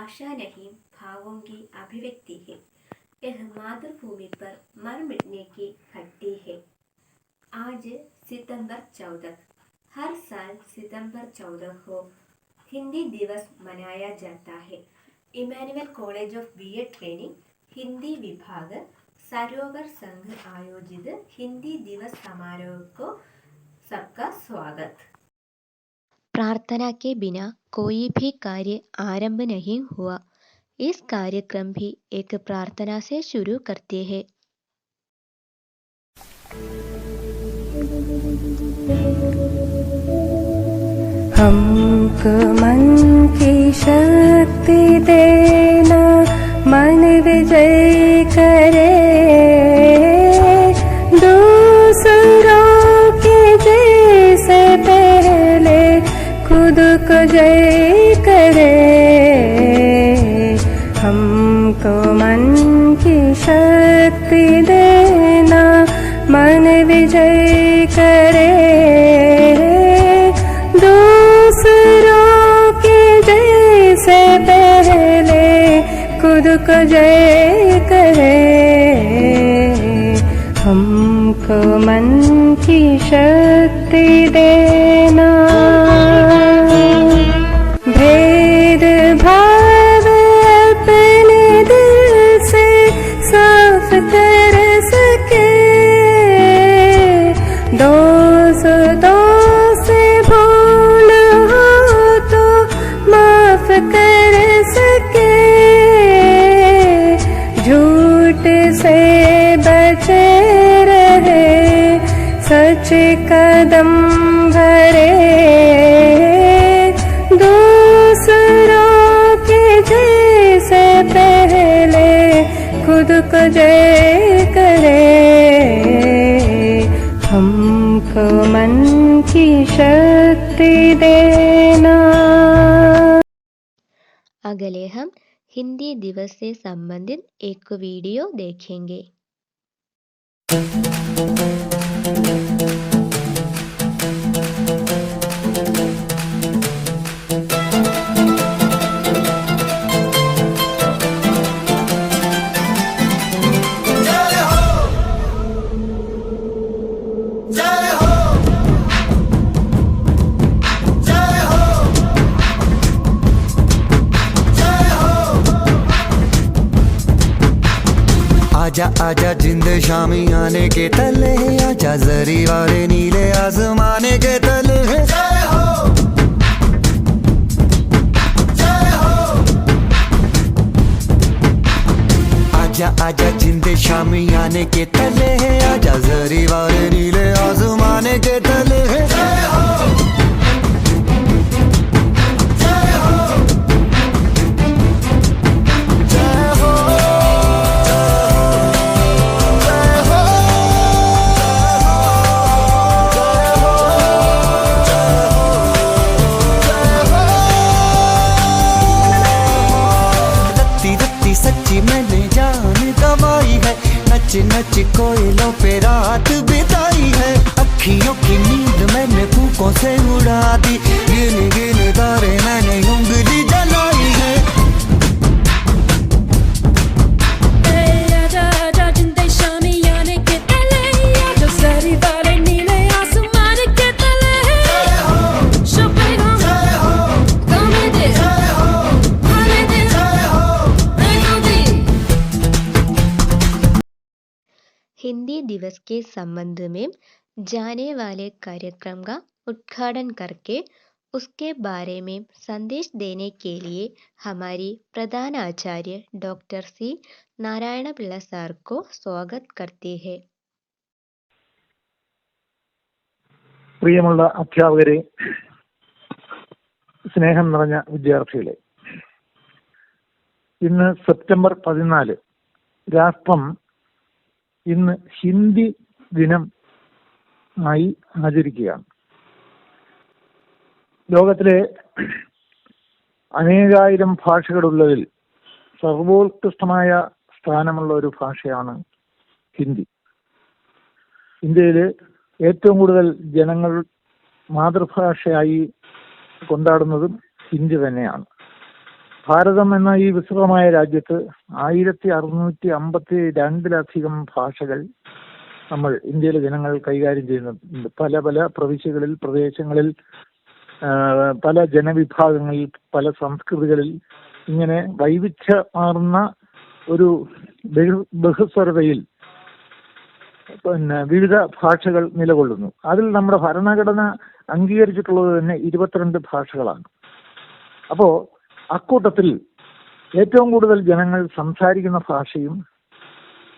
भाषा नहीं भावों की अभिव्यक्ति है। यह मातृभूमि पर मर मिटने की घटी है। आज सितंबर 14, हर साल सितंबर 14 को हिंदी दिवस मनाया जाता है। Emmanuel college of BA training Hindi विभाग सरोवर संघ आयोजित हिंदी दिवस समारोह को सबका स्वागत। प्रार्थना के बिना कोई भी कार्य आरंभ नहीं हुआ। इस कार्यक्रम भी एक प्रार्थना से शुरू करते हैं। हमको मन की शक्ति देना, मन विजय करे, दूसरों के जैसे पहले खुद को जय करे। हमको मन की शक्ति देना, मन विजय करे, दूसरों के जैसे पहले खुद को जय करे। हमको मन की शक्ति देना, भेद भाव अपने दिल से साफ कर सके, दोस्तों से भूल हो तो माफ कर सके, झूठ से बचे रहे, सच कदम भरे, दूसरों के जैसे पहले खुद को जय करे। हमको मन की शक्ति देना। अगले हम हिंदी दिवस से संबंधित एक वीडियो देखेंगे। आजा आजा जिंद शामी आने के तले, आजा जरी वाले नीले आसमाने के तले। जय हो, जय हो। आजा आजा जिंद शामी आने के तले, आजा जरी वाले नीले आसमाने के तले। जय हो, सच्ची मैंने जान गवाई है, नच नच कोयलों पे रात बिताई है, अखियों की नींद मैंने फूकों से उड़ा दी, गिन गिन तारे मैंने उंगली जलाई है। हिंदी दिवस के संबंध में जाने वाले कार्यक्रम का उद्घाटन करके उसके बारे में संदेश देने के लिए हमारी प्रधान आचार्य डॉक्टर C. नारायण पिള്ള सार को स्वागत करते हैं। പ്രിയമുള്ള അധ്യാപകരെ, സ്നേഹം നിറഞ്ഞ വിദ്യാർത്ഥികളെ, ഇന്ന് സെപ്റ്റംബർ 14 രാഷ്ട്രം ഇന്ന് ഹിന്ദി ദിനം ആയി ആചരിക്കുകയാണ്. ലോകത്തിലെ അനേകായിരം ഭാഷകളുള്ളതിൽ സർവോത്കൃഷ്ടമായ സ്ഥാനമുള്ള ഒരു ഭാഷയാണ് ഹിന്ദി. ഇന്ത്യയിൽ ഏറ്റവും കൂടുതൽ ജനങ്ങൾ മാതൃഭാഷയായി കൊണ്ടാടുന്നതും ഹിന്ദി തന്നെയാണ്. ഭാരതം എന്ന ഈ വിസ്തൃതമായ രാജ്യത്ത് 1652 ഭാഷകൾ നമ്മൾ ഇന്ത്യയിലെ ജനങ്ങൾ കൈകാര്യം ചെയ്യുന്നുണ്ട്. പല പല പ്രവിശ്യകളിൽ, പ്രദേശങ്ങളിൽ, പല ജനവിഭാഗങ്ങളിൽ, പല സംസ്കൃതികളിൽ, ഇങ്ങനെ വൈവിധ്യമാർന്ന ഒരു ബഹുസ്വരതയിൽ വിവിധ ഭാഷകൾ നിലകൊള്ളുന്നു. അതിൽ നമ്മുടെ ഭരണഘടന അംഗീകരിച്ചിട്ടുള്ളത് തന്നെ 22 ഭാഷകളാണ്. അപ്പോൾ അക്കൂട്ടത്തിൽ ഏറ്റവും കൂടുതൽ ജനങ്ങൾ സംസാരിക്കുന്ന ഭാഷയും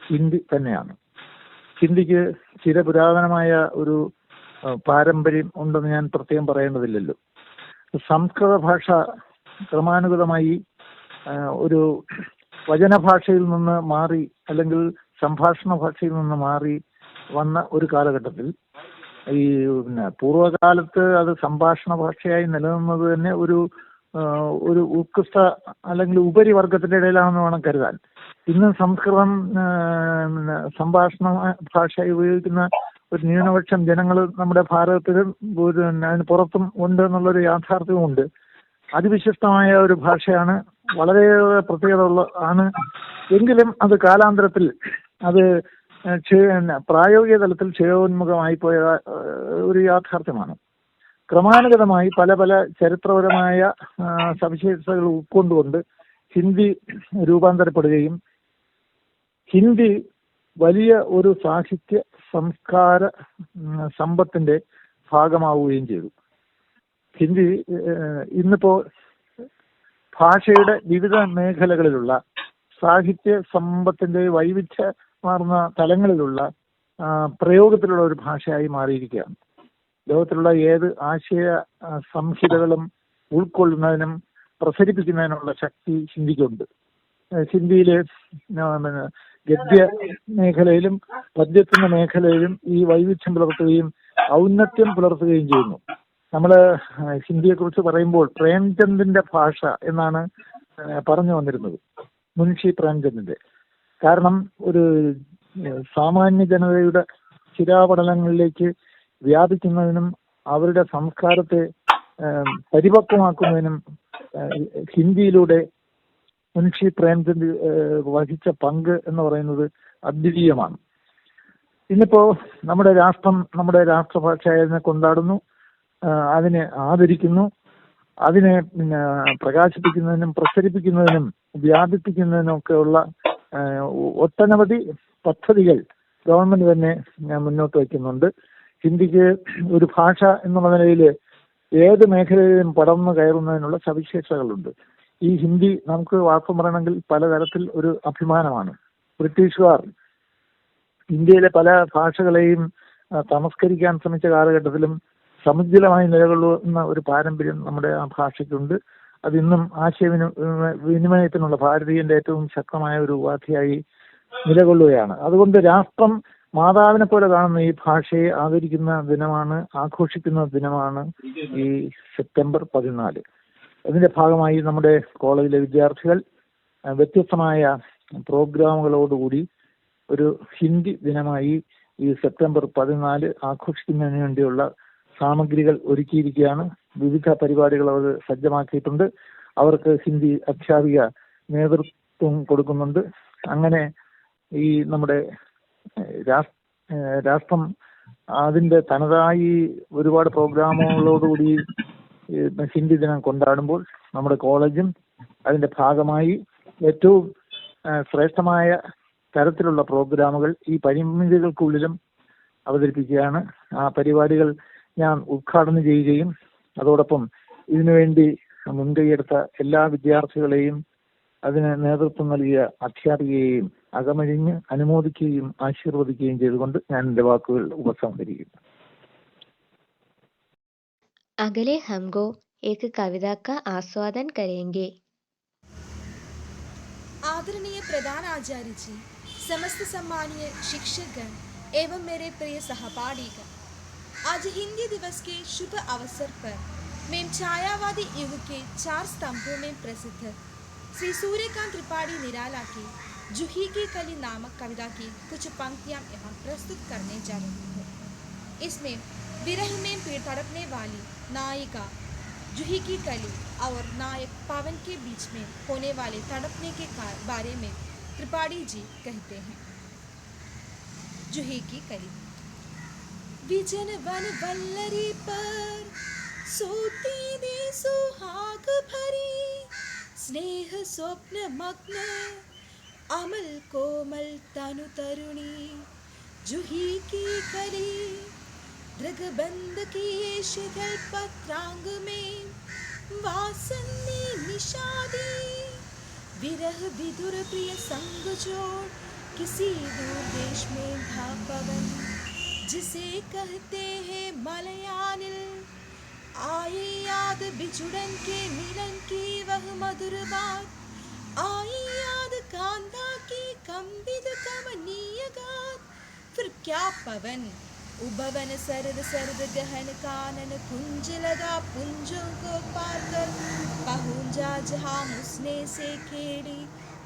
ഹിന്ദി തന്നെയാണ്. ഹിന്ദിക്ക് ചിരപുരാതനമായ ഒരു പാരമ്പര്യം ഉണ്ടെന്ന് ഞാൻ പ്രത്യേകം പറയേണ്ടതില്ലല്ലോ. സംസ്കൃത ഭാഷ ക്രമാനുഗതമായി ഒരു വചനഭാഷയിൽ നിന്ന് മാറി, അല്ലെങ്കിൽ സംഭാഷണ ഭാഷയിൽ നിന്ന് മാറി വന്ന ഒരു കാലഘട്ടത്തിൽ ഈ പൂർവ്വകാലത്ത് അത് സംഭാഷണ ഭാഷയായി നിലനിന്നത് തന്നെ ഒരു ഉത്കൃഷ്ട അല്ലെങ്കിൽ ഉപരിവർഗത്തിന്റെ ഇടയിലാണെന്ന് വേണം കരുതാൻ. ഇന്ന് സംസ്കൃതം സംഭാഷണ ഭാഷയായി ഉപയോഗിക്കുന്ന ഒരു ന്യൂനപക്ഷം ജനങ്ങൾ നമ്മുടെ ഭാരതത്തിലും അതിന് പുറത്തും ഉണ്ട് എന്നുള്ളൊരു യാഥാർത്ഥ്യമുണ്ട്. അതിവിശിഷ്ടമായ ഒരു ഭാഷയാണ്, വളരെ പ്രത്യേകത ആണ്. എങ്കിലും അത് കാലാന്തരത്തിൽ അത് പ്രായോഗിക തലത്തിൽ ക്ഷയോന്മുഖമായി പോയ ഒരു യാഥാർത്ഥ്യമാണ്. ക്രമാനുഗതമായി പല പല ചരിത്രപരമായ സവിശേഷതകൾ ഉൾക്കൊണ്ടുകൊണ്ട് ഹിന്ദി രൂപാന്തരപ്പെടുകയും ഹിന്ദി വലിയ ഒരു സാഹിത്യ സംസ്കാര സമ്പത്തിന്റെ ഭാഗമാവുകയും ചെയ്തു. ഹിന്ദി ഇന്നിപ്പോ ഭാഷയുടെ വിവിധ മേഖലകളിലുള്ള സാഹിത്യ സമ്പത്തിന്റെ വൈവിധ്യമാർന്ന തലങ്ങളിലുള്ള പ്രയോഗത്തിലുള്ള ഒരു ഭാഷയായി മാറിയിരിക്കുകയാണ്. ലോകത്തിലുള്ള ഏത് ആശയ സംഹിതകളും ഉൾക്കൊള്ളുന്നതിനും പ്രസരിപ്പിക്കുന്നതിനുള്ള ശക്തി ഹിന്ദിക്കുണ്ട്. ഹിന്ദിയിലെ ഗദ്യ മേഖലയിലും പദ്യത്തിന്റെ മേഖലയിലും ഈ വൈവിധ്യം പുലർത്തുകയും ഔന്നത്യം പുലർത്തുകയും ചെയ്യുന്നു. നമ്മൾ ഹിന്ദിയെക്കുറിച്ച് പറയുമ്പോൾ പ്രേംചന്ദിന്റെ ഭാഷ എന്നാണ് പറഞ്ഞു വന്നിരുന്നത്, മുൻഷി പ്രേംചന്ദിന്റെ. കാരണം ഒരു സാമാന്യ ജനതയുടെ ചിരാപടലങ്ങളിലേക്ക് വ്യാപിക്കുന്നതിനും അവരുടെ സംസ്കാരത്തെ പരിപക്വമാക്കുന്നതിനും ഹിന്ദിയിലൂടെ മുൻഷി പ്രേംചന്ദ് വഹിച്ച പങ്ക് എന്ന് പറയുന്നത് അദ്വിതീയമാണ്. ഇന്നിപ്പോ നമ്മുടെ രാഷ്ട്രം നമ്മുടെ രാഷ്ട്രഭാഷയെ കൊണ്ടാടുന്നു, അതിനെ ആദരിക്കുന്നു, അതിനെ പ്രകാശിപ്പിക്കുന്നതിനും പ്രസരിപ്പിക്കുന്നതിനും വ്യാപിപ്പിക്കുന്നതിനും ഒക്കെയുള്ള ഒട്ടനവധി പദ്ധതികൾ ഗവൺമെന്റ് തന്നെ മുന്നോട്ട് വയ്ക്കുന്നുണ്ട്. ഹിന്ദിക്ക് ഒരു ഭാഷ എന്നുള്ള നിലയിൽ ഏത് മേഖലയിലും പടർന്നു കയറുന്നതിനുള്ള സവിശേഷതകളുണ്ട്. ഈ ഹിന്ദി നമുക്ക് വാസ്തവം പറയണമെങ്കിൽ പലതരത്തിൽ ഒരു അഭിമാനമാണ്. ബ്രിട്ടീഷുകാർ ഇന്ത്യയിലെ പല ഭാഷകളെയും തമസ്കരിക്കാൻ ശ്രമിച്ച കാലഘട്ടത്തിലും സമുജ്വലമായി നിലകൊള്ളുന്ന ഒരു പാരമ്പര്യം നമ്മുടെ ആ ഭാഷയ്ക്കുണ്ട്. അത് ഇന്നും ആശയവിനിമയത്തിനുള്ള ഭാരതീയന്റെ ഏറ്റവും ശക്തമായ ഒരു ഉപാധിയായി നിലകൊള്ളുകയാണ്. അതുകൊണ്ട് രാഷ്ട്രം മാതാവിനെ പോലെ കാണുന്ന ഈ ഭാഷയെ ആദരിക്കുന്ന ദിനമാണ്, ആഘോഷിക്കുന്ന ദിനമാണ് ഈ സെപ്റ്റംബർ 14. അതിന്റെ ഭാഗമായി നമ്മുടെ കോളേജിലെ വിദ്യാർത്ഥികൾ വ്യത്യസ്തമായ പ്രോഗ്രാമുകളോടുകൂടി ഒരു ഹിന്ദി ദിനമായി ഈ സെപ്റ്റംബർ 14 ആഘോഷിക്കുന്നതിന് വേണ്ടിയുള്ള സാമഗ്രികൾ ഒരുക്കിയിരിക്കുകയാണ്. വിവിധ പരിപാടികൾ അവർ സജ്ജമാക്കിയിട്ടുണ്ട്. അവർക്ക് ഹിന്ദി അധ്യാപിക നേതൃത്വം കൊടുക്കുന്നുണ്ട്. അങ്ങനെ ഈ നമ്മുടെ രാഷ്ട്രം അതിന്റെ തനതായി ഒരുപാട് പ്രോഗ്രാമുകളോടുകൂടി ഹിന്ദി ദിനം കൊണ്ടാടുമ്പോൾ നമ്മുടെ കോളേജും അതിന്റെ ഭാഗമായി ഏറ്റവും ശ്രേഷ്ഠമായ തരത്തിലുള്ള പ്രോഗ്രാമുകൾ ഈ പരിമിതികൾക്കുള്ളിലും അവതരിപ്പിക്കുകയാണ്. ആ പരിപാടികൾ ഞാൻ ഉദ്ഘാടനം ചെയ്യുകയും അതോടൊപ്പം ഇതിനുവേണ്ടി മുൻകൈയെടുത്ത എല്ലാ വിദ്യാർത്ഥികളെയും അതിന് നേതൃത്വം നൽകിയ അധ്യാപികയെയും അകമഴിഞ്ഞ് അനുമോദിക്കുകയും ആശീർവദിക്കുകയും ചെയ്തുകൊണ്ട് ഞാൻ എൻ്റെ വാക്കുകൾ ഉപസംഹരിക്കുന്നു. अगले हमको एक कविता का आस्वादन करेंगे. आदरणीय प्रधान आचार्य जी, समस्त सम्मानीय शिक्षकगण एवं मेरे प्रिय सहपाठीगण, आज हिंदी दिवस के शुभ अवसर पर मैं छायावादी युग के 4 स्तंभों में प्रसिद्ध श्री सूर्यकांत त्रिपाठी निराला की जूही की कली नामक कविता की कुछ पंक्तियां यहाँ प्रस्तुत करने जा रही हूँ. इसमें विरह में तड़पने वाली नायिका जूही की कली और नायक पवन के बीच में होने वाले तड़पने के बारे में त्रिपाठी जी कहते हैं। जूही की कली। विजन वन वल्लरी पर सोती दे सुहाग भरी, स्नेह स्वप्न मग्न अमल कोमल तनु तरुणी। जूही की कली दृगबंध की शिथिल पत्रांग में वासनी निषादी, विरह विधुर प्रिय संग जोड़ किसी दूर देश में था पवन, जिसे कहते हैं मलयानिल। आए याद बिछुड़न के मिलन की वह मधुर बात, आई याद कांधा की कंबित कमनीय गात। फिर क्या पवन उभवन सरद सरद गहन कानन, कुंज लगा पुंजों को पार कर पहुंचा जहां उसने से खेली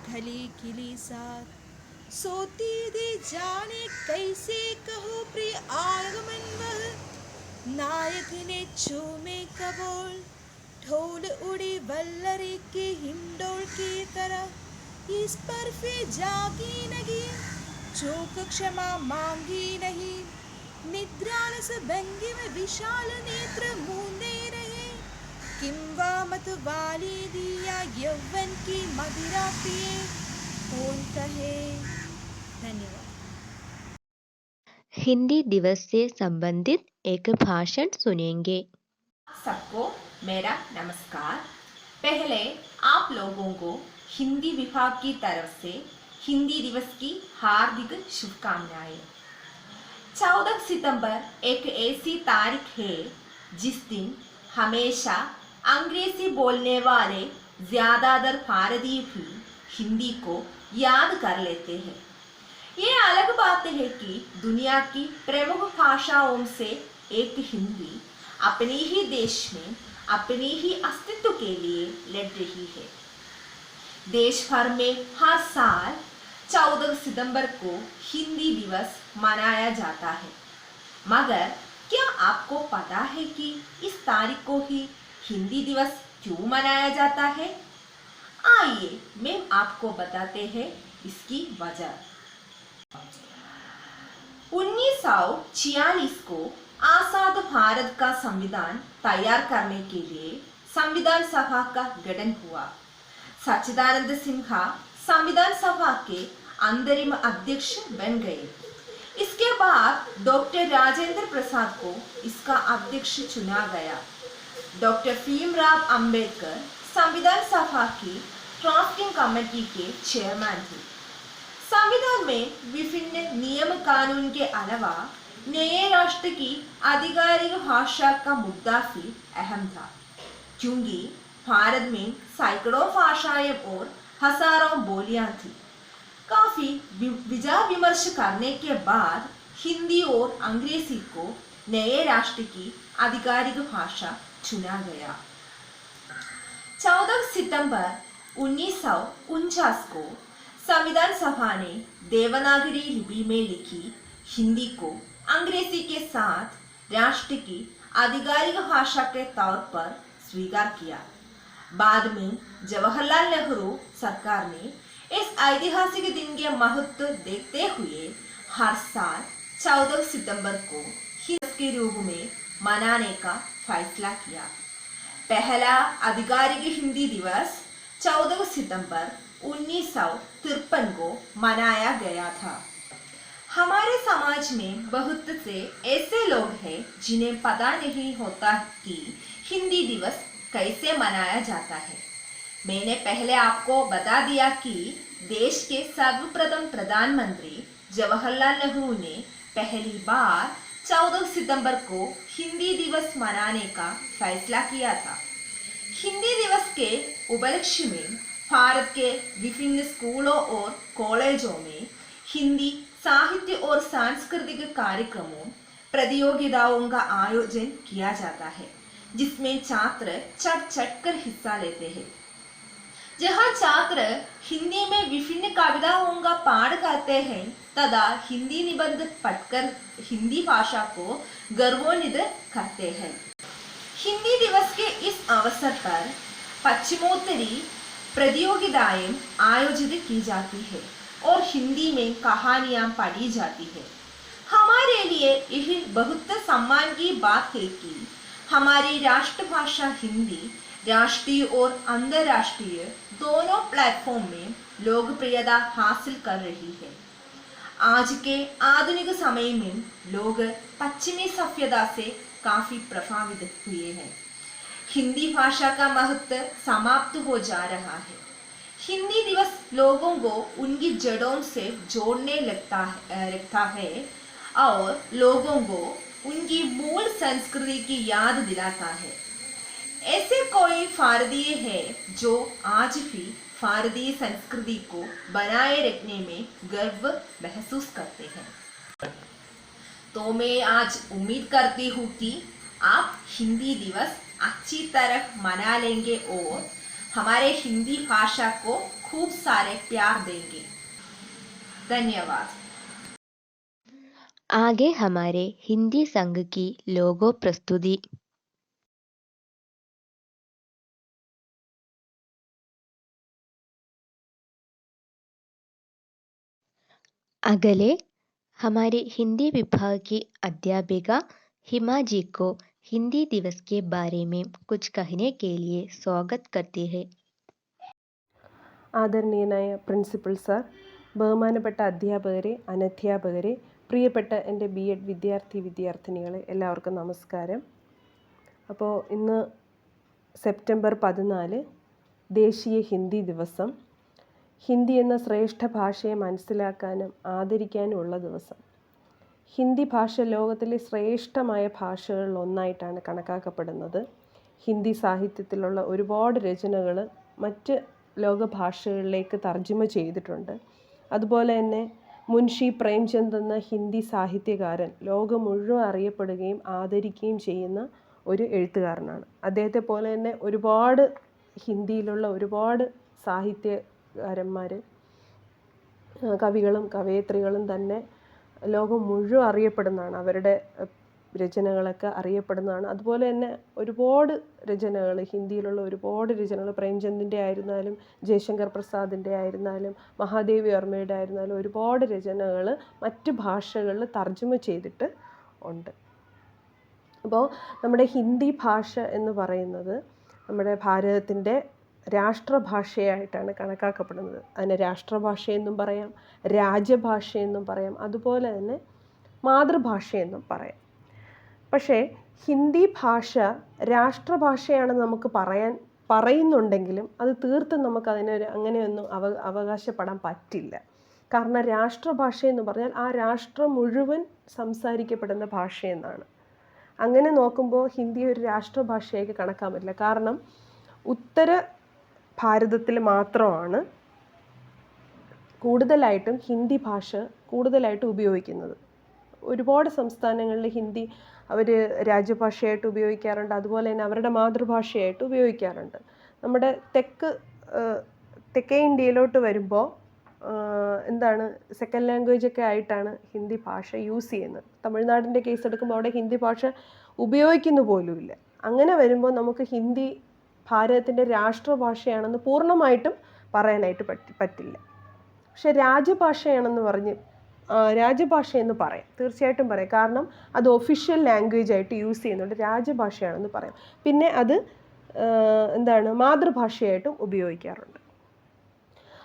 खली खिली साथ। सोती दे जाने कैसे कहो प्रिय आगमन वह, नायक ने चूमे कबोल ढोल उड़ी वल्लरी की हिंडोल की तरह। इस पर फिर जागी नहीं चूक क्षमा मांगी नहीं, निद्रालस भंगी में विशाल नेत्र मूंदे रहे। किंवा मत वाली दिया यौवन की मदिरा पिए कौन कहे। धन्यवाद। हिंदी दिवस से संबंधित एक भाषण सुनेंगे। सबको मेरा नमस्कार। पहले आप लोगों को हिंदी विभाग की तरफ से हिंदी दिवस की हार्दिक शुभकामनाएं। 14 सितंबर एक ऐसी तारीख है जिस दिन हमेशा अंग्रेजी बोलने वाले ज़्यादातर भारतीय भी हिंदी को याद कर लेते हैं। ये अलग बात है कि दुनिया की प्रमुख भाषाओं से एक हिंदी अपने ही देश में अपने ही अस्तित्व के लिए लड़ रही है। देश भर में हर साल 14 सितंबर को हिंदी दिवस मनाया जाता है, मगर क्या आपको पता है कि इस तारीख को ही हिंदी दिवस क्यों मनाया जाता है? आइए मैं आपको बताते हैं इसकी वजह। 1946 को आजाद भारत का संविधान तैयार करने के लिए संविधान सभा का गठन हुआ। सच्चिदानंद सिन्हा संविधान सभा के अंतरिम अध्यक्ष बन गए। इसके बाद डॉक्टर राजेंद्र प्रसाद को इसका अध्यक्ष चुना गया। डॉक्टर भीमराव अंबेडकर संविधान सभा की ड्राफ्टिंग कमेटी के चेयरमैन थे। संविधान में विभिन्न नियम कानून के अलावा नए राष्ट्र की आधिकारिक भाषा का मुद्दा भी अहम था, क्योंकि भारत में सैकड़ों भाषाएं और हजारों बोलियां थी। काफी विचार विमर्श करने के बाद हिंदी और अंग्रेजी को नए राष्ट्र की आधिकारिक भाषा चुना गया। 14 सितंबर 1949 को संविधान सभा ने देवनागरी लिपि में लिखी हिंदी को अंग्रेजी के साथ राष्ट्र की आधिकारिक भाषा के तौर पर स्वीकार किया। बाद में जवाहरलाल नेहरू सरकार ने इस ऐतिहासिक दिन के महत्व देखते हुए हर साल 14 सितंबर को हिंदी के रूप में मनाने का फैसला किया। पहला आधिकारिक हिंदी दिवस 14 सितंबर 1953 को मनाया गया था। हमारे समाज में बहुत से ऐसे लोग हैं जिन्हें पता नहीं होता कि हिंदी दिवस कैसे मनाया जाता है। मैंने पहले आपको बता दिया कि देश के सर्वप्रथम प्रधानमंत्री जवाहरलाल नेहरू ने पहली बार 14 सितंबर को हिंदी दिवस मनाने का फैसला किया था। हिंदी दिवस के उपलक्ष्य में भारत के विभिन्न स्कूलों और कॉलेजों में हिंदी साहित्य और सांस्कृतिक कार्यक्रमों प्रतियोगिताओं का आयोजन किया जाता है, जिसमें छात्र चढ़ कर हिस्सा लेते हैं। जहां छात्र हिंदी में विभिन्न कविताओं का पाठ करते हैं तथा हिंदी निबंध पढ़कर हिंदी भाषा को गौरवान्वित करते हैं। हिंदी दिवस के इस अवसर पर पश्चिमोत्तरी प्रतियोगिताएं आयोजित की जाती है और हिंदी में कहानियां पढ़ी जाती है। हमारे लिए यह बहुत सम्मान की बात है कि हमारी राष्ट्रभाषा हिंदी राष्ट्रीय और अंतर्राष्ट्रीय दोनों प्लेटफॉर्म में लोकप्रियता हासिल कर रही है। आज के आधुनिक समय में लोग पश्चिमी सभ्यता से काफी प्रभावित हुए हैं। हिंदी भाषा का महत्व समाप्त हो जा रहा है। हिंदी दिवस लोगों को उनकी जड़ों से जोड़ने लगता है और लोगों को उनकी मूल संस्कृति की याद दिलाता है। ऐसे कोई भारतीय है जो आज भी भारतीय संस्कृति को बनाए रखने में गर्व महसूस करते हैं। तो मैं आज उम्मीद करती हूँ कि आप हिंदी दिवस अच्छी तरह मना लेंगे और हमारे हिंदी भाषा को खूब सारे प्यार देंगे। धन्यवाद। आगे हमारे हिंदी संघ की लोगो प्रस्तुति। अगले हमारे हिंदी विभाग की अध्यापिका हिमा जी को हिंदी दिवस के बारे में कुछ कहने के लिए स्वागत करते हैं। ആദരണീയനായ പ്രിൻസിപ്പൽ സാർ, ബഹുമാനപ്പെട്ട അധ്യാപകരെ, അനധ്യാപകരെ, പ്രിയപ്പെട്ട എൻ്റെ ബി.എഡ് വിദ്യാർത്ഥിനികളെ എല്ലാവർക്കും നമസ്കാരം. അപ്പോൾ ഇന്ന് സെപ്റ്റംബർ 14 ദേശീയ ഹിന്ദി ദിവസം. ഹിന്ദി എന്ന ശ്രേഷ്ഠ ഭാഷയെ മനസ്സിലാക്കാനും ആദരിക്കാനും ഉള്ള ദിവസം. ഹിന്ദി ഭാഷ ലോകത്തിലെ ശ്രേഷ്ഠമായ ഭാഷകളിൽ ഒന്നായിട്ടാണ് കണക്കാക്കപ്പെടുന്നത്. ഹിന്ദി സാഹിത്യത്തിലുള്ള ഒരുപാട് രചനകൾ മറ്റ് ലോകഭാഷകളിലേക്ക് തർജ്ജമ ചെയ്തിട്ടുണ്ട്. അതുപോലെ തന്നെ മുൻഷി പ്രേംചന്ദ് എന്ന ഹിന്ദി സാഹിത്യകാരൻ ലോകം മുഴുവൻ അറിയപ്പെടുകയും ആദരിക്കുകയും ചെയ്യുന്ന ഒരു എഴുത്തുകാരനാണ്. അദ്ദേഹത്തെ പോലെ തന്നെ ഒരുപാട് ഹിന്ദിയിലുള്ള ഒരുപാട് സാഹിത്യകാരന്മാർ, കവികളും കവയത്രികളും തന്നെ ലോകം മുഴുവൻ അറിയപ്പെടുന്നതാണ്. അവരുടെ രചനകളൊക്കെ അറിയപ്പെടുന്നതാണ്. അതുപോലെ തന്നെ ഒരുപാട് രചനകൾ, ഹിന്ദിയിലുള്ള ഒരുപാട് രചനകൾ, പ്രേംചന്ദിൻ്റെ ആയിരുന്നാലും ജയശങ്കർ പ്രസാദിൻ്റെ ആയിരുന്നാലും മഹാദേവി വർമ്മയുടെ ആയിരുന്നാലും ഒരുപാട് രചനകൾ മറ്റ് ഭാഷകളിൽ തർജ്ജമ ചെയ്തിട്ട് ഉണ്ട്. അപ്പോൾ നമ്മുടെ ഹിന്ദി ഭാഷ എന്ന് പറയുന്നത് നമ്മുടെ ഭാരതത്തിൻ്റെ രാഷ്ട്രഭാഷയായിട്ടാണ് കണക്കാക്കപ്പെടുന്നത്. അതിനെ രാഷ്ട്രഭാഷയെന്നും പറയാം, രാജഭാഷയെന്നും പറയാം, അതുപോലെ തന്നെ മാതൃഭാഷയെന്നും പറയാം. പക്ഷേ ഹിന്ദി ഭാഷ രാഷ്ട്രഭാഷയാണെന്ന് നമുക്ക് പറയുന്നുണ്ടെങ്കിലും അത് തീർത്തും നമുക്കതിനൊരു അങ്ങനെയൊന്നും അവകാശപ്പെടാൻ പറ്റില്ല. കാരണം രാഷ്ട്രഭാഷയെന്ന് പറഞ്ഞാൽ ആ രാഷ്ട്രം മുഴുവൻ സംസാരിക്കപ്പെടുന്ന ഭാഷയെന്നാണ്. അങ്ങനെ നോക്കുമ്പോൾ ഹിന്ദി ഒരു രാഷ്ട്രഭാഷയായി കണക്കാൻ പറ്റില്ല. കാരണം ഉത്തര ഭാരതത്തിൽ മാത്രമാണ് കൂടുതലായിട്ടും ഹിന്ദി ഭാഷ കൂടുതലായിട്ട് ഉപയോഗിക്കുന്നത്. ഒരുപാട് സംസ്ഥാനങ്ങളിൽ ഹിന്ദി അവർ രാജ്യഭാഷയായിട്ട് ഉപയോഗിക്കാറുണ്ട്. അതുപോലെ തന്നെ അവരുടെ മാതൃഭാഷയായിട്ട് ഉപയോഗിക്കാറുണ്ട്. നമ്മുടെ തെക്കേ ഇന്ത്യയിലോട്ട് വരുമ്പോൾ എന്താണ് സെക്കൻഡ് ലാംഗ്വേജ് ഒക്കെ ആയിട്ടാണ് ഹിന്ദി ഭാഷ യൂസ് ചെയ്യുന്നത്. തമിഴ്നാടിൻ്റെ കേസ് എടുക്കുമ്പോൾ അവിടെ ഹിന്ദി ഭാഷ ഉപയോഗിക്കുന്നു പോലുമില്ല. അങ്ങനെ വരുമ്പോൾ നമുക്ക് ഹിന്ദി ഭാരതത്തിൻ്റെ രാഷ്ട്രഭാഷയാണെന്ന് പൂർണ്ണമായിട്ടും പറയാനായിട്ട് പറ്റില്ല. പക്ഷെ രാജഭാഷയെന്ന് പറയാം, തീർച്ചയായിട്ടും പറയാം. കാരണം അത് ഒഫീഷ്യൽ ലാംഗ്വേജ് ആയിട്ട് യൂസ് ചെയ്യുന്നുണ്ട്. രാജഭാഷയാണെന്ന് പറയാം. പിന്നെ അത് മാതൃഭാഷയായിട്ടും ഉപയോഗിക്കാറുണ്ട്.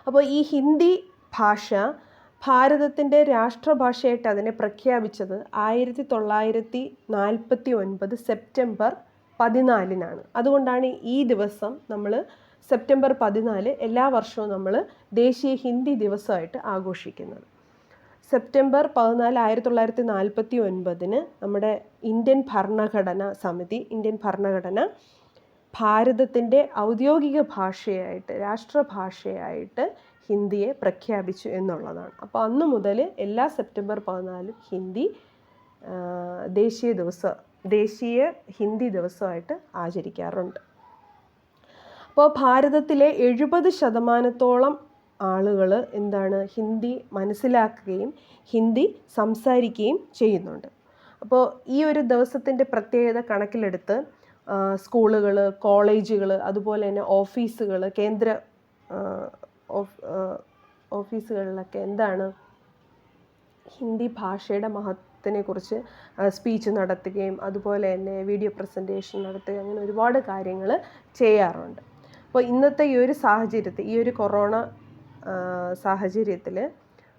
അപ്പോൾ ഈ ഹിന്ദി ഭാഷ ഭാരതത്തിൻ്റെ രാഷ്ട്രഭാഷയായിട്ട് അതിനെ പ്രഖ്യാപിച്ചത് 1949 സെപ്റ്റംബർ 14 അതുകൊണ്ടാണ് ഈ ദിവസം നമ്മൾ സെപ്റ്റംബർ 14 എല്ലാ വർഷവും നമ്മൾ ദേശീയ ഹിന്ദി ദിവസമായിട്ട് ആഘോഷിക്കുന്നത്. സെപ്റ്റംബർ 14 1949 നമ്മുടെ ഇന്ത്യൻ ഭരണഘടന ഭാരതത്തിൻ്റെ ഔദ്യോഗിക ഭാഷയായിട്ട്, രാഷ്ട്രഭാഷയായിട്ട് ഹിന്ദിയെ പ്രഖ്യാപിച്ചു എന്നുള്ളതാണ്. അപ്പോൾ അന്ന് മുതൽ എല്ലാ സെപ്റ്റംബർ 14 ഹിന്ദി ദേശീയ ഹിന്ദി ദിവസമായിട്ട് ആചരിക്കാറുണ്ട്. അപ്പോൾ ഭാരതത്തിലെ 70% ആളുകൾ ഹിന്ദി മനസ്സിലാക്കുകയും ഹിന്ദി സംസാരിക്കുകയും ചെയ്യുന്നുണ്ട്. അപ്പോൾ ഈ ഒരു ദിവസത്തിൻ്റെ പ്രത്യേകത കണക്കിലെടുത്ത് സ്കൂളുകൾ, കോളേജുകൾ, അതുപോലെ തന്നെ ഓഫീസുകൾ, കേന്ദ്ര ഓഫീസുകളിലൊക്കെ എന്താണ് ഹിന്ദി ഭാഷയുടെ മഹത്വത്തിനെക്കുറിച്ച് സ്പീച്ച് നടത്തുകയും അതുപോലെ തന്നെ വീഡിയോ പ്രസൻറ്റേഷൻ നടത്തുകയും അങ്ങനെ ഒരുപാട് കാര്യങ്ങൾ ചെയ്യാറുണ്ട്. അപ്പോൾ ഇന്നത്തെ ഈ ഒരു സാഹചര്യത്തിൽ, ഈ ഒരു കൊറോണ സാഹചര്യത്തിൽ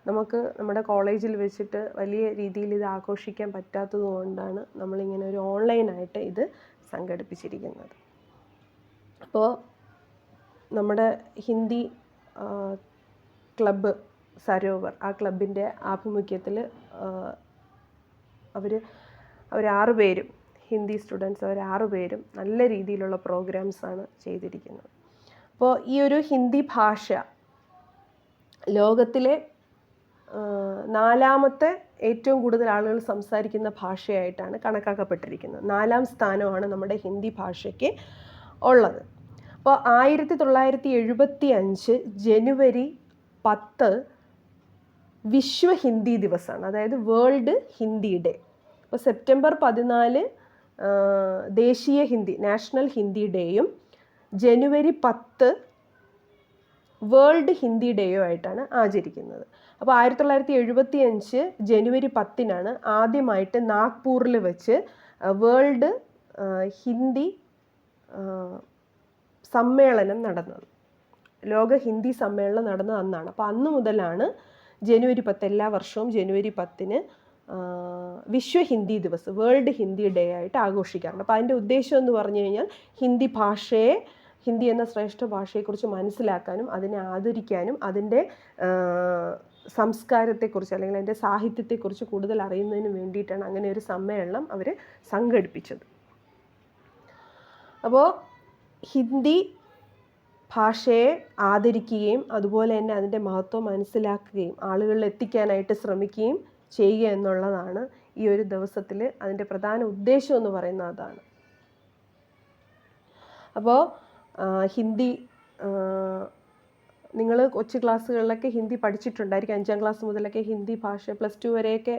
നമുക്ക് നമ്മുടെ കോളേജിൽ വെച്ചിട്ട് വലിയ രീതിയിൽ ഇത് ആഘോഷിക്കാൻ പറ്റാത്തത് കൊണ്ടാണ് നമ്മളിങ്ങനെ ഒരു ഓൺലൈനായിട്ട് ഇത് സംഘടിപ്പിച്ചിരിക്കുന്നത്. അപ്പോൾ നമ്മുടെ ഹിന്ദി ക്ലബ്ബ് സരോവർ, ആ ക്ലബിൻ്റെ ആഭിമുഖ്യത്തിൽ അവർ 6 പേരും ഹിന്ദി സ്റ്റുഡൻസ്, അവർ 6 പേരും നല്ല രീതിയിലുള്ള പ്രോഗ്രാംസാണ് ചെയ്തിരിക്കുന്നത്. അപ്പോൾ ഈ ഒരു ഹിന്ദി ഭാഷ ലോകത്തിലെ 4ാമത്തെ ഏറ്റവും കൂടുതൽ ആളുകൾ സംസാരിക്കുന്ന ഭാഷയായിട്ടാണ് കണക്കാക്കപ്പെട്ടിരിക്കുന്നത്. 4ാം സ്ഥാനമാണ് നമ്മുടെ ഹിന്ദി ഭാഷയ്ക്ക് ഉള്ളത്. അപ്പോൾ 1975 ജനുവരി 10 വിശ്വ ഹിന്ദി ദിവസമാണ്, അതായത് വേൾഡ് ഹിന്ദി ഡേ. അപ്പോൾ സെപ്റ്റംബർ 14 ദേശീയ ഹിന്ദി, നാഷണൽ ഹിന്ദി ഡേയും ജനുവരി 10 വേൾഡ് ഹിന്ദി ഡേയും ആയിട്ടാണ് ആചരിക്കുന്നത്. അപ്പോൾ 1975 ജനുവരി 10 ആദ്യമായിട്ട് നാഗ്പൂരിൽ വെച്ച് വേൾഡ് ഹിന്ദി സമ്മേളനം നടന്നത്. ലോക ഹിന്ദി സമ്മേളനം നടന്നത് അന്നാണ്. അപ്പോൾ അന്ന് മുതലാണ് ജനുവരി 10, എല്ലാ വർഷവും ജനുവരി 10 വിശ്വ ഹിന്ദി ദിവസം, വേൾഡ് ഹിന്ദി ഡേ ആയിട്ട് ആഘോഷിക്കാറുണ്ട്. അപ്പോൾ അതിൻ്റെ ഉദ്ദേശം എന്ന് പറഞ്ഞു കഴിഞ്ഞാൽ ഹിന്ദി ഭാഷയെ, ഹിന്ദി എന്ന ശ്രേഷ്ഠ ഭാഷയെക്കുറിച്ച് മനസ്സിലാക്കാനും അതിനെ ആദരിക്കാനും അതിൻ്റെ സംസ്കാരത്തെക്കുറിച്ച് അല്ലെങ്കിൽ അതിൻ്റെ സാഹിത്യത്തെക്കുറിച്ച് കൂടുതൽ അറിയുന്നതിന് വേണ്ടിയിട്ടാണ് അങ്ങനെ ഒരു സമ്മേളനം അവർ സംഘടിപ്പിച്ചത്. അപ്പോൾ ഹിന്ദി ഭാഷയെ ആദരിക്കുകയും അതുപോലെ തന്നെ അതിൻ്റെ മഹത്വം മനസ്സിലാക്കുകയും ആളുകളിൽ എത്തിക്കാനായിട്ട് ശ്രമിക്കുകയും ചെയ്യുക എന്നുള്ളതാണ് ഈ ഒരു ദിവസത്തിൽ അതിൻ്റെ പ്രധാന ഉദ്ദേശം എന്ന് പറയുന്നത് അതാണ്. അപ്പോൾ ഹിന്ദി നിങ്ങൾ കൊച്ചു ക്ലാസ്സുകളിലൊക്കെ ഹിന്ദി പഠിച്ചിട്ടുണ്ടായിരിക്കും. 5ാം ക്ലാസ് മുതലൊക്കെ ഹിന്ദി ഭാഷ, +2 വരെയൊക്കെ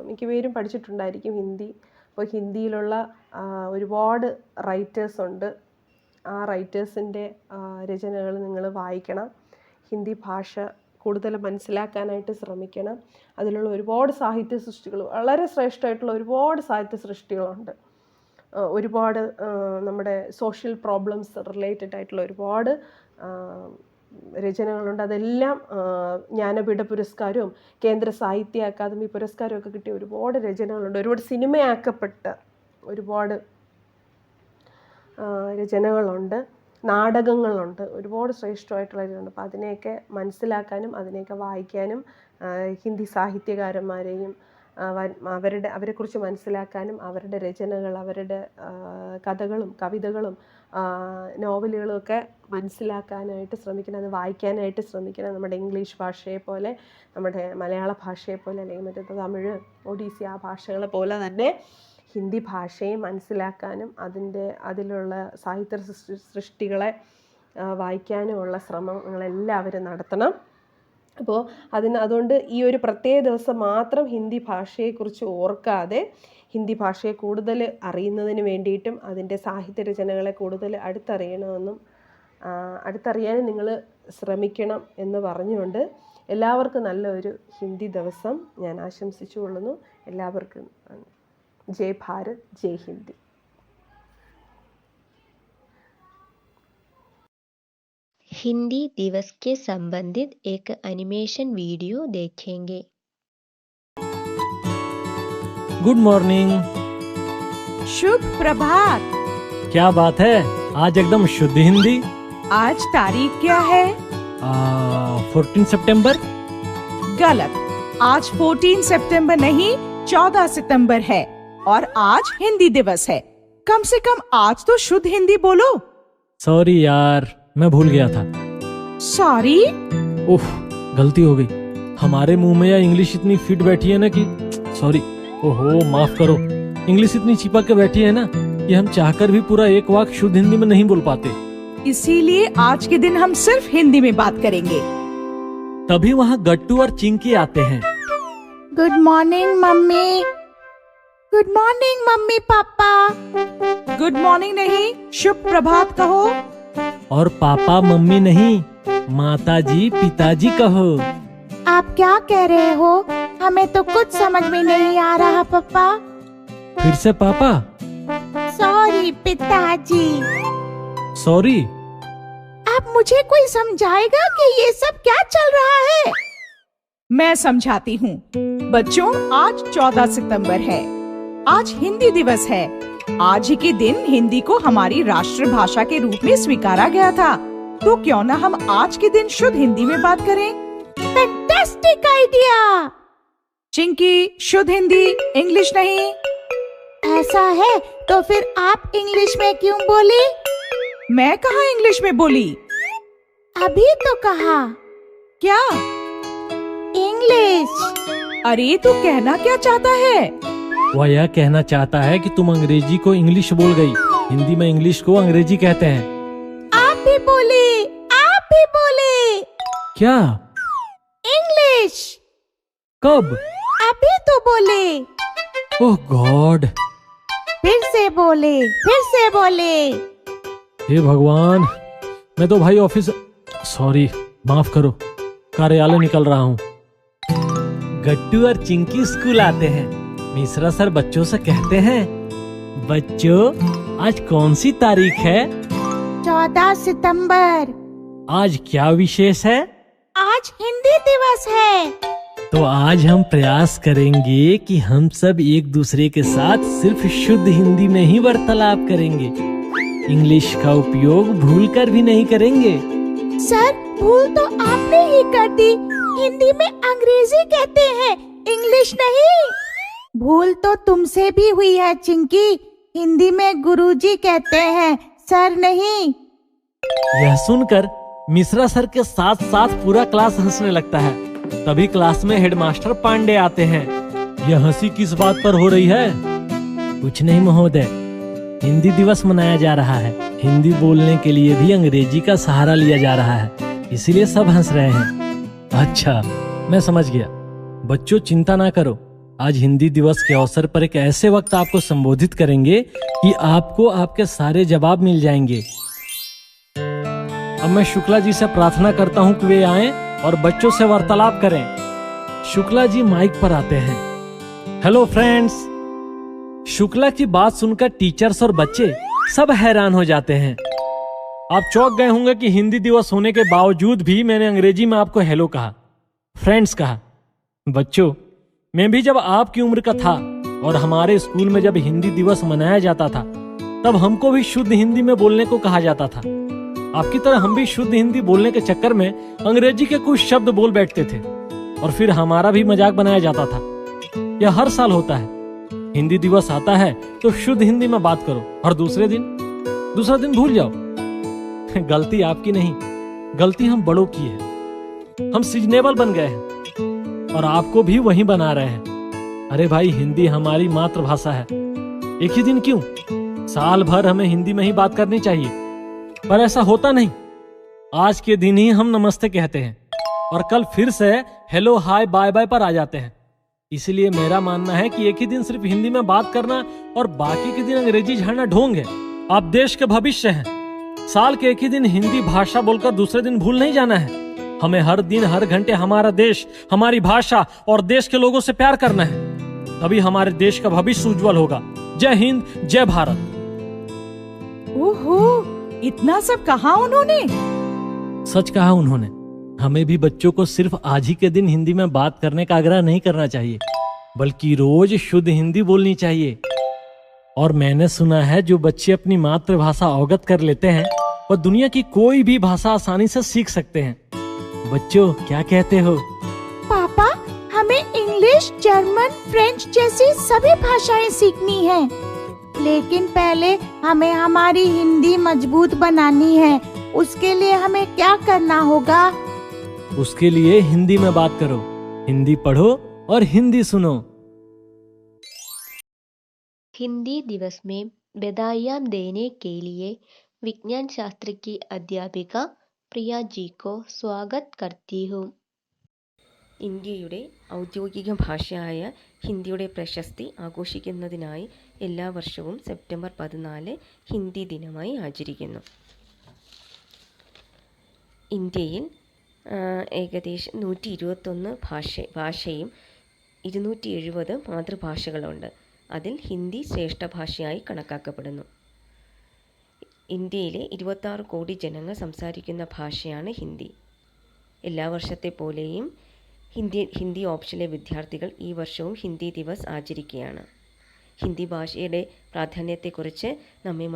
മിക്കവരും പഠിച്ചിട്ടുണ്ടായിരിക്കും ഹിന്ദി. അപ്പോൾ ഹിന്ദിയിലുള്ള ഒരുപാട് റൈറ്റേഴ്സ് ഉണ്ട്. ആ റൈറ്റേഴ്സിൻ്റെ രചനകൾ നിങ്ങൾ വായിക്കണം. ഹിന്ദി ഭാഷ കൂടുതൽ മനസ്സിലാക്കാനായിട്ട് ശ്രമിക്കണം. അതിലുള്ള ഒരുപാട് സാഹിത്യ സൃഷ്ടികൾ, വളരെ ശ്രേഷ്ഠമായിട്ടുള്ള ഒരുപാട് സാഹിത്യ സൃഷ്ടികളുണ്ട്. ഒരുപാട് നമ്മുടെ സോഷ്യൽ പ്രോബ്ലംസ് റിലേറ്റഡ് ആയിട്ടുള്ള ഒരുപാട് രചനകളുണ്ട്. അതെല്ലാം ജ്ഞാനപീഠ പുരസ്കാരവും കേന്ദ്ര സാഹിത്യ അക്കാദമി പുരസ്കാരവും ഒക്കെ കിട്ടിയ ഒരുപാട് രചനകളുണ്ട്. ഒരുപാട് സിനിമയാക്കപ്പെട്ട ഒരുപാട് രചനകളുണ്ട്, നാടകങ്ങളുണ്ട്, ഒരുപാട് ശ്രേഷ്ഠമായിട്ടുള്ള രചനകളുണ്ട്. അപ്പോൾ അതിനെയൊക്കെ മനസ്സിലാക്കാനും അതിനെയൊക്കെ വായിക്കാനും ഹിന്ദി സാഹിത്യകാരന്മാരെയും അവരെക്കുറിച്ച് മനസ്സിലാക്കാനും അവരുടെ രചനകൾ, അവരുടെ കഥകളും കവിതകളും നോവലുകളും ഒക്കെ മനസ്സിലാക്കാനായിട്ട് ശ്രമിക്കണം, അത് വായിക്കാനായിട്ട് ശ്രമിക്കണം. നമ്മുടെ ഇംഗ്ലീഷ് ഭാഷയെ പോലെ, നമ്മുടെ മലയാള ഭാഷയെ പോലെ, അല്ലെങ്കിൽ മറ്റേ തമിഴ്, ഒഡീസി ആ ഭാഷകളെ പോലെ തന്നെ ഹിന്ദി ഭാഷയെ മനസ്സിലാക്കാനും അതിലുള്ള സാഹിത്യ സൃഷ്ടികളെ വായിക്കാനുമുള്ള ശ്രമം നിങ്ങളെല്ലാവരും നടത്തണം. അപ്പോൾ അതുകൊണ്ട് ഈ ഒരു പ്രത്യേക ദിവസം മാത്രം ഹിന്ദി ഭാഷയെക്കുറിച്ച് ഓർക്കാതെ ഹിന്ദി ഭാഷയെ കൂടുതൽ അറിയുന്നതിന് വേണ്ടിയിട്ടും അതിൻ്റെ സാഹിത്യ രചനകളെ കൂടുതൽ അടുത്തറിയാനും നിങ്ങൾ ശ്രമിക്കണം എന്ന് പറഞ്ഞുകൊണ്ട് എല്ലാവർക്കും നല്ലൊരു ഹിന്ദി ദിവസം ഞാൻ ആശംസിച്ചു കൊള്ളുന്നു. എല്ലാവർക്കും ജയ് ഭാരത്, ജയ് ഹിന്ദി. हिंदी दिवस के संबंधित एक एनिमेशन वीडियो देखेंगे। Good morning. शुभ प्रभात। क्या बात है, आज एकदम शुद्ध हिंदी। आज तारीख क्या है? 14 सितंबर। गलत, आज 14 सितंबर नहीं 14 सितंबर है और आज हिंदी दिवस है। कम से कम आज तो शुद्ध हिंदी बोलो। सॉरी यार, मैं भूल गया था। सॉरी? उफ, गलती हो गई। हमारे मुंह में यह इंग्लिश इतनी फिट बैठी है ना कि सॉरी, ओहो माफ करो। इंग्लिश इतनी चिपक के बैठी है ना कि हम चाहकर भी पूरा एक वाक्य शुद्ध हिंदी में नहीं बोल पाते। इसीलिए आज के दिन हम सिर्फ हिंदी में बात करेंगे। तभी वहाँ गट्टू और चिंकी आते हैं। Good morning mummy. Good morning mummy papa. Good morning नहीं, शुभ प्रभात कहो। और पापा मम्मी नहीं, माताजी पिताजी कहो। आप क्या कह रहे हो? हमें तो कुछ समझ में नहीं आ रहा पापा। फिर से पापा। सॉरी पिताजी। सॉरी। अब मुझे कोई समझाएगा कि ये सब क्या चल रहा है? मैं समझाती हूँ। बच्चों, आज 14 सितंबर है। आज हिंदी दिवस है। आज ही के दिन हिंदी को हमारी राष्ट्रभाषा के रूप में स्वीकारा गया था। तो क्यों ना हम आज के दिन शुद्ध हिंदी में बात करें? Fantastic idea. चिंकी, शुद्ध हिंदी, इंग्लिश नहीं। ऐसा है तो फिर आप इंग्लिश में क्यों बोली? मैं कहाँ इंग्लिश में बोली? अभी तो कहा। क्या? इंग्लिश। अरे तू कहना क्या चाहता है? वह यह कहना चाहता है कि तुम अंग्रेजी को इंग्लिश बोल गई। हिंदी में इंग्लिश को अंग्रेजी कहते हैं। आप भी बोले, आप भी बोले। क्या? इंग्लिश। कब? अभी तो बोले। ओह गॉड। फिर से बोले, फिर से बोले। हे भगवान, मैं तो भाई ऑफिस, सॉरी, माफ करो, कार्यालय निकल रहा हूँ। गट्टू और चिंकी स्कूल आते हैं। मिश्रा सर बच्चों से कहते हैं, बच्चों आज कौन सी तारीख है? 14 सितंबर। आज क्या विशेष है? आज हिंदी दिवस है। तो आज हम प्रयास करेंगे कि हम सब एक दूसरे के साथ सिर्फ शुद्ध हिंदी में ही वार्तालाप करेंगे। इंग्लिश का उपयोग भूलकर भी नहीं करेंगे। सर, भूल तो आपने ही कर दी। हिंदी में अंग्रेजी कहते हैं, इंग्लिश नहीं। भूल तो तुमसे भी हुई है चिंकी। हिंदी में गुरुजी कहते हैं, सर नहीं। यह सुनकर मिश्रा सर के साथ साथ पूरा क्लास हंसने लगता है। तभी क्लास में हेडमास्टर पांडे आते हैं। यह हंसी किस बात पर हो रही है? कुछ नहीं महोदय, हिंदी दिवस मनाया जा रहा है। हिंदी बोलने के लिए भी अंग्रेजी का सहारा लिया जा रहा है, इसीलिए सब हंस रहे हैं। अच्छा, मैं समझ गया। बच्चों चिंता ना करो, आज हिंदी दिवस के अवसर पर एक ऐसे वक्त आपको संबोधित करेंगे कि आपको आपके सारे जवाब मिल जाएंगे। अब मैं शुक्ला जी से प्रार्थना करता हूँ कि वे आएं और बच्चों से वार्तालाप करें। शुक्ला जी माइक पर आते हैं। Hello friends. शुक्ला की बात सुनकर टीचर्स और बच्चे सब हैरान हो जाते हैं। आप चौंक गए होंगे कि हिंदी दिवस होने के बावजूद भी मैंने अंग्रेजी में आपको हेलो कहा, फ्रेंड्स कहा। बच्चों, मैं भी जब आपकी उम्र का था और हमारे स्कूल में जब हिंदी दिवस मनाया जाता था, तब हमको भी शुद्ध हिंदी में बोलने को कहा जाता था। आपकी तरह हम भी शुद्ध हिंदी बोलने के चक्कर में अंग्रेजी के कुछ शब्द बोल बैठते थे और फिर हमारा भी मजाक बनाया जाता था। यह हर साल होता है। हिंदी दिवस आता है तो शुद्ध हिंदी में बात करो और दूसरा दिन भूल जाओ। गलती आपकी नहीं, गलती हम बड़ों की है। हम सीजनेबल बन गए हैं और आपको भी वही बना रहे हैं। अरे भाई, हिंदी हमारी मातृभाषा है। एक ही दिन क्यों, साल भर हमें हिंदी में ही बात करनी चाहिए। पर ऐसा होता नहीं। आज के दिन ही हम नमस्ते कहते हैं और कल फिर से हेलो हाय बाय बाय पर आ जाते हैं। इसलिए मेरा मानना है कि एक ही दिन सिर्फ हिंदी में बात करना और बाकी के दिन अंग्रेजी झाड़ना ढोंग है। आप देश के भविष्य हैं। साल के एक ही दिन हिंदी भाषा बोलकर दूसरे दिन भूल नहीं जाना है। हमें हर दिन हर घंटे हमारा देश, हमारी भाषा और देश के लोगों से प्यार करना है। तभी हमारे देश का भविष्य उज्जवल होगा। जय हिंद, जय भारत। ओहो, इतना सब कहा उन्होंने? सच कहा उन्होंने। हमें भी बच्चों को सिर्फ आज ही के दिन हिंदी में बात करने का आग्रह नहीं करना चाहिए, बल्कि रोज शुद्ध हिंदी बोलनी चाहिए। और मैंने सुना है जो बच्चे अपनी मातृभाषा अवगत कर लेते हैं वह दुनिया की कोई भी भाषा आसानी से सीख सकते हैं। बच्चों, क्या कहते हो? पापा, हमें इंग्लिश, जर्मन, फ्रेंच जैसी सभी भाषाएं सीखनी हैं। लेकिन पहले हमें हमारी हिंदी मजबूत बनानी है। उसके लिए हमें क्या करना होगा? उसके लिए हिंदी में बात करो, हिंदी पढ़ो और हिंदी सुनो। हिंदी दिवस में बधाइयाँ देने के लिए विज्ञान शास्त्र की अध्यापिका प्रिया जी को स्वागत करती हूँ। ഇന്ത്യയുടെ ഔദ്യോഗിക ഭാഷയായ ഹിന്ദിയുടെ പ്രശസ്തി ആഘോഷിക്കുന്നതിനായി എല്ലാ വർഷവും സെപ്റ്റംബർ 14 ഹിന്ദി ദിനമായി ആചരിക്കുന്നു. ഇന്ത്യയിൽ ഏകദേശം 121 ഭാഷയും 270 മാതൃഭാഷകളുണ്ട്. അതിൽ ഹിന്ദി ശ്രേഷ്ഠ ഭാഷയായി കണക്കാക്കപ്പെടുന്നു. ഇന്ത്യയിലെ 26 കോടി ജനങ്ങൾ സംസാരിക്കുന്ന ഭാഷയാണ് ഹിന്ദി. എല്ലാ വർഷത്തെ പോലെയും ഹിന്ദി ഓപ്ഷനിലെ വിദ്യാർത്ഥികൾ ഈ വർഷവും ഹിന്ദി ദിവസ് ആചരിക്കുകയാണ്. ഹിന്ദി ഭാഷയുടെ പ്രാധാന്യത്തെക്കുറിച്ച് നമ്മെ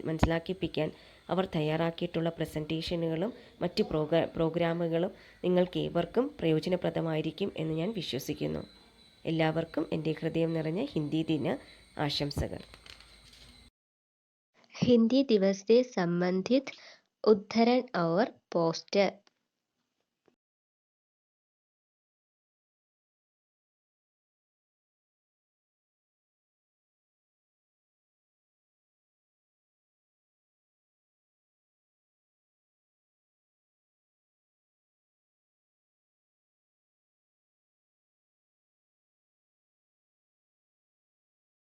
മനസ്സിലാക്കിപ്പിക്കാൻ അവർ തയ്യാറാക്കിയിട്ടുള്ള പ്രസൻറ്റേഷനുകളും മറ്റ് പ്രോഗ്രാമുകളും നിങ്ങൾക്ക് ഏവർക്കും പ്രയോജനപ്രദമായിരിക്കും എന്ന് ഞാൻ വിശ്വസിക്കുന്നു. എല്ലാവർക്കും എൻ്റെ ഹൃദയം നിറഞ്ഞ ഹിന്ദി ദിന ആശംസകൾ. हिंदी दिवस से संबंधित उद्धरण और पोस्टर.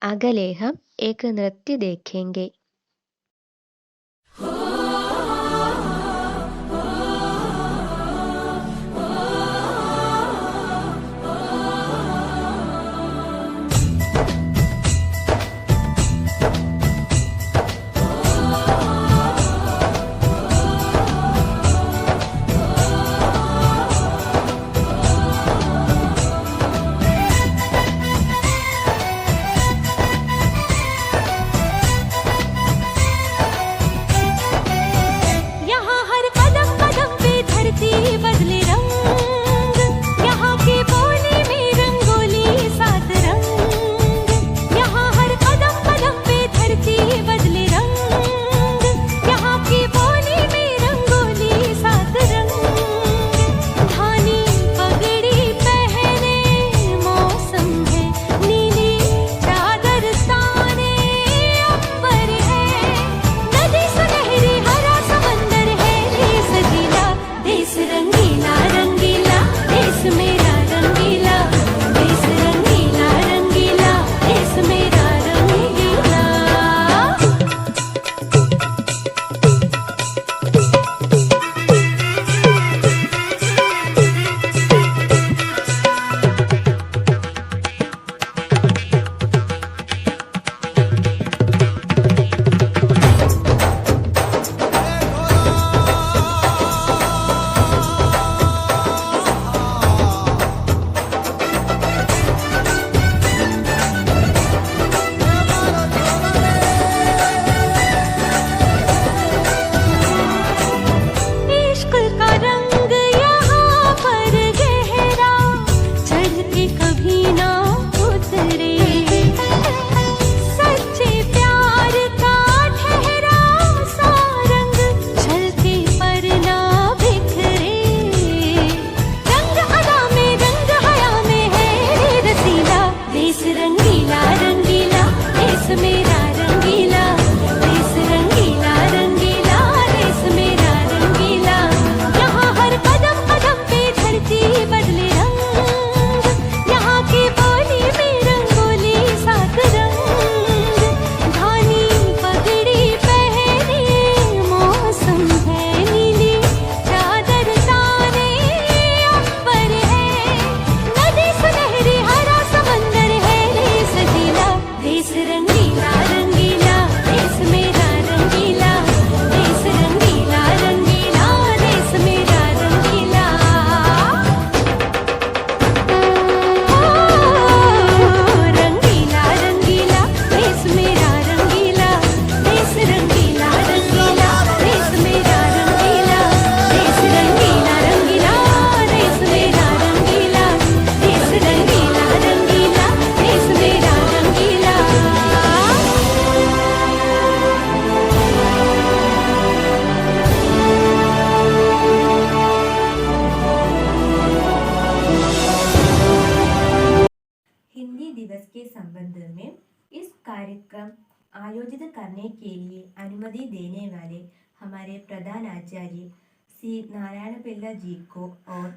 अगले हम एक नृत्य देखेंगे. कार्यक्रम आयोजित करने के लिए अनुमति देने वाले हमारे प्रधान आचार्य श्री नारायण पिल्ला जी को और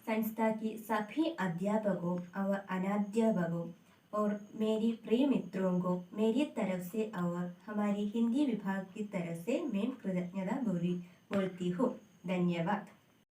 संस्था की सभी अध्यापकों और अनाध्यापकों और मेरी प्रिय मित्रों को मेरी तरफ से और हमारी हिंदी विभाग की तरफ से मैं कृतज्ञता बोलती हूँ। धन्यवाद।